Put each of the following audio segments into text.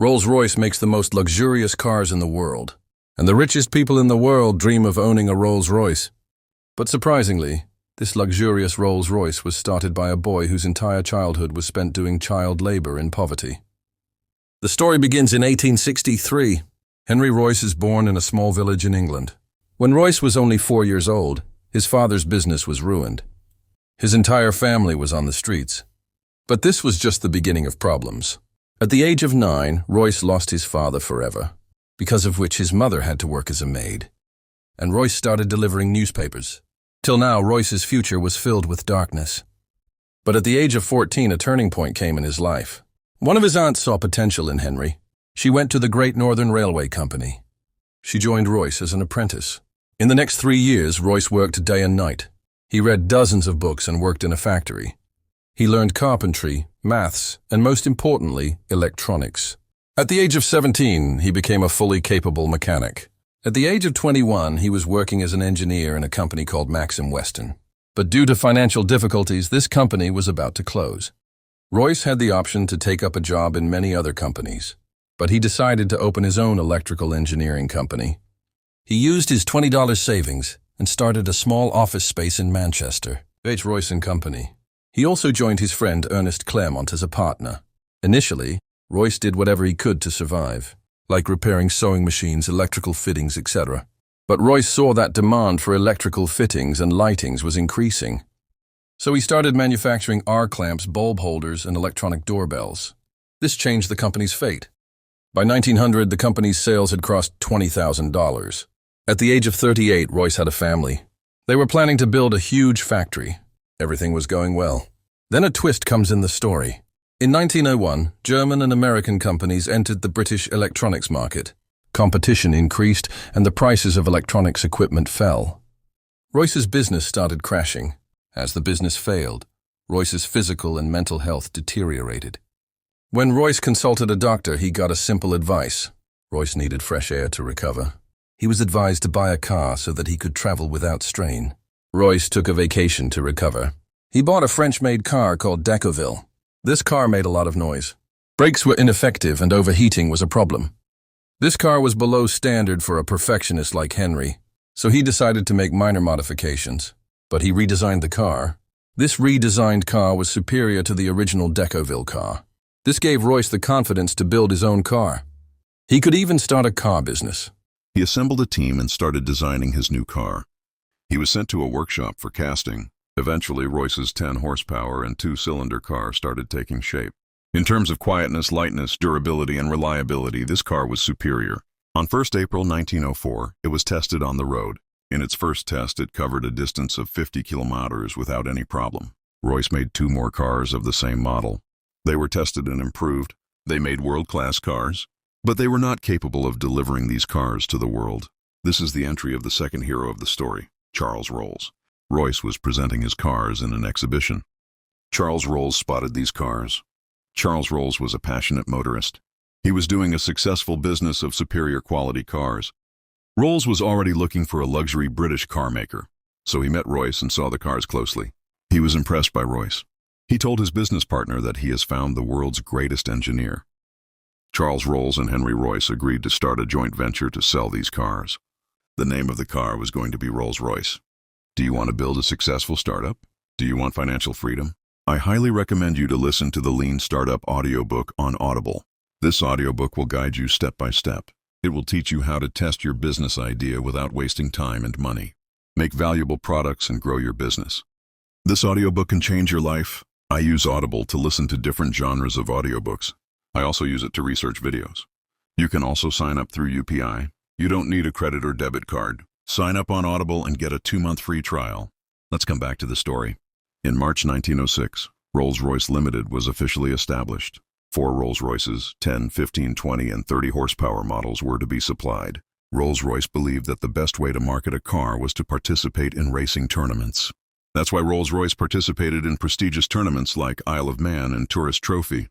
Rolls-Royce makes the most luxurious cars in the world, and the richest people in the world dream of owning a Rolls-Royce. But surprisingly, this luxurious Rolls-Royce was started by a boy whose entire childhood was spent doing child labor in poverty. The story begins in 1863. Henry Royce is born in a small village in England. When Royce was only 4 years old, his father's business was ruined. His entire family was on the streets. But this was just the beginning of problems. At the age of 9, Royce lost his father forever, because of which his mother had to work as a maid. And Royce started delivering newspapers. Till now, Royce's future was filled with darkness. But at the age of 14, a turning point came in his life. One of his aunts saw potential in Henry. She went to the Great Northern Railway Company. She joined Royce as an apprentice. In the next 3 years, Royce worked day and night. He read dozens of books and worked in a factory. He learned carpentry, maths, and most importantly, electronics. At the age of 17, he became a fully capable mechanic. At the age of 21, he was working as an engineer in a company called Maxim Weston. But due to financial difficulties, this company was about to close. Royce had the option to take up a job in many other companies, but he decided to open his own electrical engineering company. He used his $20 savings and started a small office space in Manchester, H. Royce and Company. He also joined his friend Ernest Claremont as a partner. Initially, Royce did whatever he could to survive, like repairing sewing machines, electrical fittings, etc. But Royce saw that demand for electrical fittings and lightings was increasing. So he started manufacturing R-clamps, bulb holders, and electronic doorbells. This changed the company's fate. By 1900, the company's sales had crossed $20,000. At the age of 38, Royce had a family. They were planning to build a huge factory. Everything was going well. Then a twist comes in the story. In 1901, German and American companies entered the British electronics market. Competition increased, and the prices of electronics equipment fell. Royce's business started crashing. As the business failed, Royce's physical and mental health deteriorated. When Royce consulted a doctor, he got a simple advice. Royce needed fresh air to recover. He was advised to buy a car so that he could travel without strain. Royce took a vacation to recover. He bought a French-made car called Decauville. This car made a lot of noise. Brakes were ineffective and overheating was a problem. This car was below standard for a perfectionist like Henry, so he decided to make minor modifications. But he redesigned the car. This redesigned car was superior to the original Decauville car. This gave Royce the confidence to build his own car. He could even start a car business. He assembled a team and started designing his new car. He was sent to a workshop for casting. Eventually, Royce's 10-horsepower and 2-cylinder car started taking shape. In terms of quietness, lightness, durability, and reliability, this car was superior. On 1st April 1904, it was tested on the road. In its first test, it covered a distance of 50 kilometers without any problem. Royce made 2 more cars of the same model. They were tested and improved. They made world-class cars, but they were not capable of delivering these cars to the world. This is the entry of the second hero of the story, Charles Rolls. Royce was presenting his cars in an exhibition. Charles Rolls spotted these cars. Charles Rolls was a passionate motorist. He was doing a successful business of superior quality cars. Rolls was already looking for a luxury British car maker, so he met Royce and saw the cars closely. He was impressed by Royce. He told his business partner that he has found the world's greatest engineer. Charles Rolls and Henry Royce agreed to start a joint venture to sell these cars. The name of the car was going to be Rolls-Royce. Do you want to build a successful startup? Do you want financial freedom? I highly recommend you to listen to the Lean Startup audiobook on Audible. This audiobook will guide you step by step. It will teach you how to test your business idea without wasting time and money. Make valuable products and grow your business. This audiobook can change your life. I use Audible to listen to different genres of audiobooks. I also use it to research videos. You can also sign up through UPI. You don't need a credit or debit card. Sign up on Audible and get a 2-month free trial. Let's come back to the story. In March 1906, Rolls-Royce Limited was officially established. 4 Rolls-Royces, 10, 15, 20, and 30 horsepower models were to be supplied. Rolls-Royce believed that the best way to market a car was to participate in racing tournaments. That's why Rolls-Royce participated in prestigious tournaments like Isle of Man and Tourist Trophy.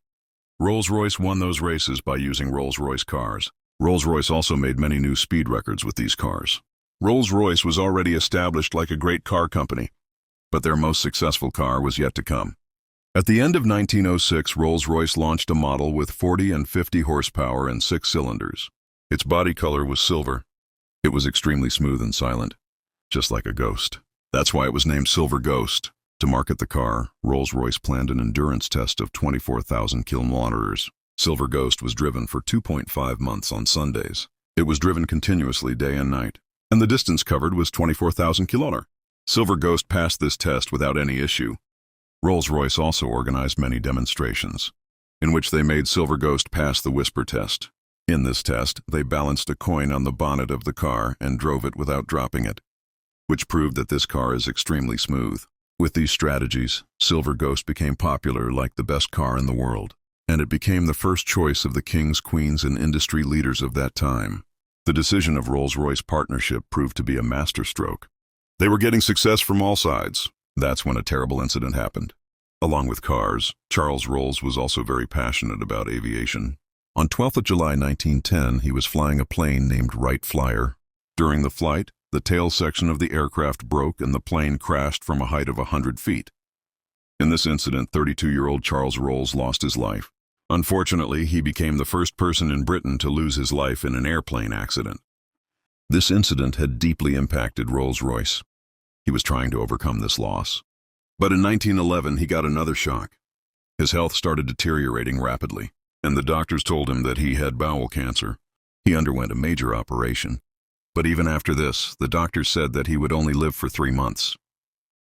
Rolls-Royce won those races by using Rolls-Royce cars. Rolls-Royce also made many new speed records with these cars. Rolls-Royce was already established like a great car company, but their most successful car was yet to come. At the end of 1906, Rolls-Royce launched a model with 40 and 50 horsepower and 6 cylinders. Its body color was silver. It was extremely smooth and silent, just like a ghost. That's why it was named Silver Ghost. To market the car, Rolls-Royce planned an endurance test of 24,000 kilometers. Silver Ghost was driven for 2.5 months on Sundays. It was driven continuously day and night, and the distance covered was 24,000 kilometers. Silver Ghost passed this test without any issue. Rolls-Royce also organized many demonstrations, in which they made Silver Ghost pass the whisper test. In this test, they balanced a coin on the bonnet of the car and drove it without dropping it, which proved that this car is extremely smooth. With these strategies, Silver Ghost became popular like the best car in the world, and it became the first choice of the kings, queens, and industry leaders of that time. The decision of Rolls-Royce partnership proved to be a masterstroke. They were getting success from all sides. That's when a terrible incident happened. Along with cars, Charles Rolls was also very passionate about aviation. On 12th of July 1910, he was flying a plane named Wright Flyer. During the flight, the tail section of the aircraft broke and the plane crashed from a height of 100 feet. In this incident, 32-year-old Charles Rolls lost his life. Unfortunately, he became the first person in Britain to lose his life in an airplane accident. This incident had deeply impacted Rolls-Royce. He was trying to overcome this loss. But in 1911, he got another shock. His health started deteriorating rapidly, and the doctors told him that he had bowel cancer. He underwent a major operation. But even after this, the doctors said that he would only live for 3 months.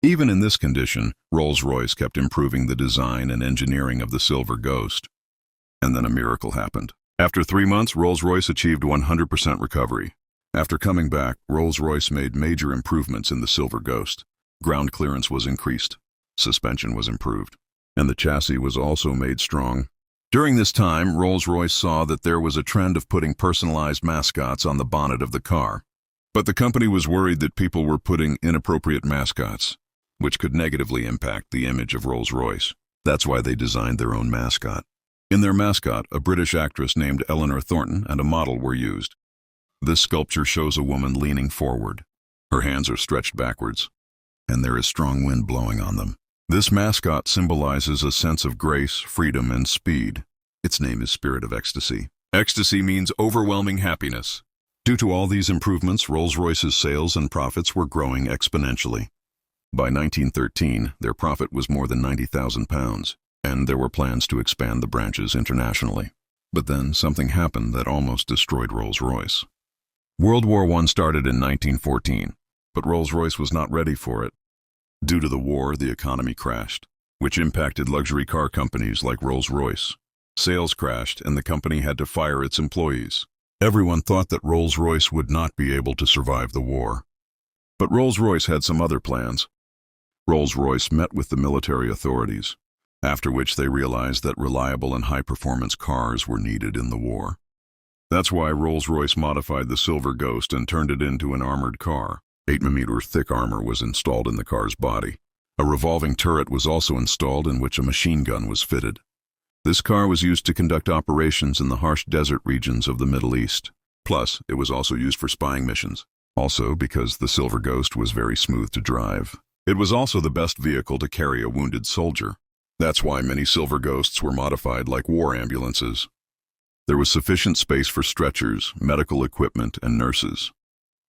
Even in this condition, Rolls-Royce kept improving the design and engineering of the Silver Ghost. And then a miracle happened. After 3 months, Rolls-Royce achieved 100% recovery. After coming back, Rolls-Royce made major improvements in the Silver Ghost. Ground clearance was increased, suspension was improved, and the chassis was also made strong. During this time, Rolls-Royce saw that there was a trend of putting personalized mascots on the bonnet of the car. But the company was worried that people were putting inappropriate mascots, which could negatively impact the image of Rolls-Royce. That's why they designed their own mascot. In their mascot, a British actress named Eleanor Thornton and a model were used. This sculpture shows a woman leaning forward. Her hands are stretched backwards, and there is strong wind blowing on them. This mascot symbolizes a sense of grace, freedom, and speed. Its name is Spirit of Ecstasy. Ecstasy means overwhelming happiness. Due to all these improvements, Rolls-Royce's sales and profits were growing exponentially. By 1913, their profit was more than £90,000, and there were plans to expand the branches internationally. But then something happened that almost destroyed Rolls-Royce. World War I started in 1914, but Rolls-Royce was not ready for it. Due to the war, the economy crashed, which impacted luxury car companies like Rolls-Royce. Sales crashed, and the company had to fire its employees. Everyone thought that Rolls-Royce would not be able to survive the war. But Rolls-Royce had some other plans. Rolls-Royce met with the military authorities, after which they realized that reliable and high-performance cars were needed in the war. That's why Rolls-Royce modified the Silver Ghost and turned it into an armored car. 8mm thick armor was installed in the car's body. A revolving turret was also installed in which a machine gun was fitted. This car was used to conduct operations in the harsh desert regions of the Middle East. Plus, it was also used for spying missions. Also, because the Silver Ghost was very smooth to drive. It was also the best vehicle to carry a wounded soldier. That's why many Silver Ghosts were modified like war ambulances. There was sufficient space for stretchers, medical equipment, and nurses.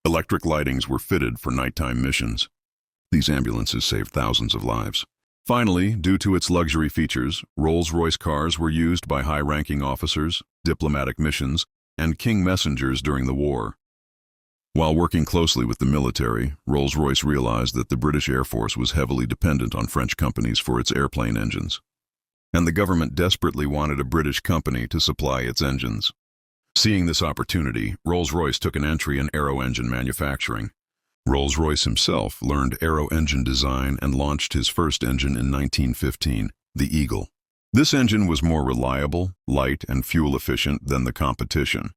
Electric lightings were fitted for nighttime missions. These ambulances saved thousands of lives. Finally, due to its luxury features, Rolls-Royce cars were used by high-ranking officers, diplomatic missions, and king messengers during the war. While working closely with the military, Rolls-Royce realized that the British Air Force was heavily dependent on French companies for its airplane engines, and the government desperately wanted a British company to supply its engines. Seeing this opportunity, Rolls-Royce took an entry in aero engine manufacturing. Rolls-Royce himself learned aero engine design and launched his first engine in 1915, the Eagle. This engine was more reliable, light, and fuel-efficient than the competition.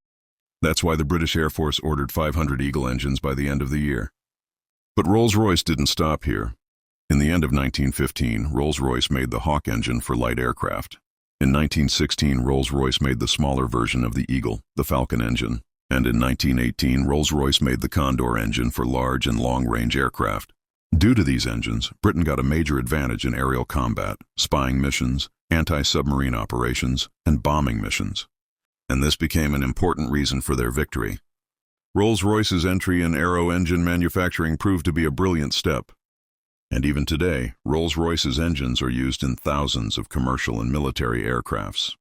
That's why the British Air Force ordered 500 Eagle engines by the end of the year. But Rolls-Royce didn't stop here. In the end of 1915, Rolls-Royce made the Hawk engine for light aircraft. In 1916, Rolls-Royce made the smaller version of the Eagle, the Falcon engine. And in 1918, Rolls-Royce made the Condor engine for large and long-range aircraft. Due to these engines, Britain got a major advantage in aerial combat, spying missions, anti-submarine operations, and bombing missions. And this became an important reason for their victory. Rolls-Royce's entry in aero engine manufacturing proved to be a brilliant step. And even today, Rolls-Royce's engines are used in thousands of commercial and military aircrafts.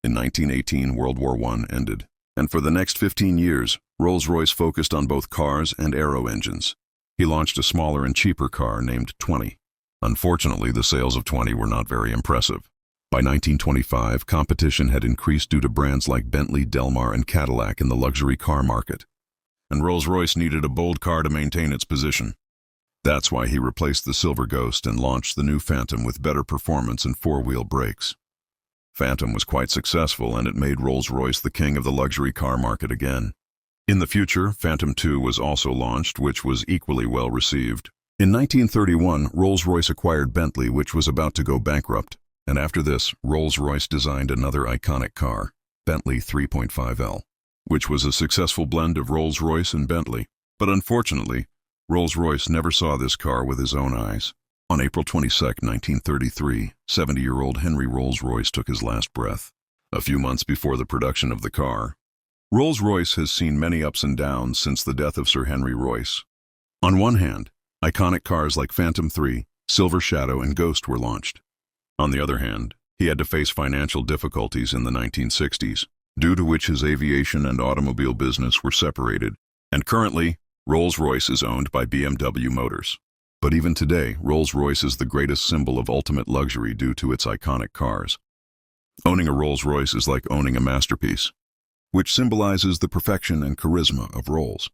In 1918, World War I ended, and for the next 15 years, Rolls-Royce focused on both cars and aero engines. He launched a smaller and cheaper car named 20. Unfortunately, the sales of 20 were not very impressive. By 1925, competition had increased due to brands like Bentley, Delmar, and Cadillac in the luxury car market. And Rolls-Royce needed a bold car to maintain its position. That's why he replaced the Silver Ghost and launched the new Phantom with better performance and four-wheel brakes. Phantom was quite successful, and it made Rolls-Royce the king of the luxury car market again. In the future, Phantom 2 was also launched, which was equally well received. In 1931, Rolls-Royce acquired Bentley, which was about to go bankrupt. And after this, Rolls-Royce designed another iconic car, Bentley 3.5L, which was a successful blend of Rolls-Royce and Bentley. But unfortunately, Rolls-Royce never saw this car with his own eyes. On April 22, 1933, 70-year-old Henry Rolls-Royce took his last breath. A few months before the production of the car, Rolls-Royce has seen many ups and downs since the death of Sir Henry Royce. On one hand, iconic cars like Phantom 3, Silver Shadow, and Ghost were launched. On the other hand, he had to face financial difficulties in the 1960s, due to which his aviation and automobile business were separated, and currently, Rolls-Royce is owned by BMW Motors. But even today, Rolls-Royce is the greatest symbol of ultimate luxury due to its iconic cars. Owning a Rolls-Royce is like owning a masterpiece, which symbolizes the perfection and charisma of Rolls.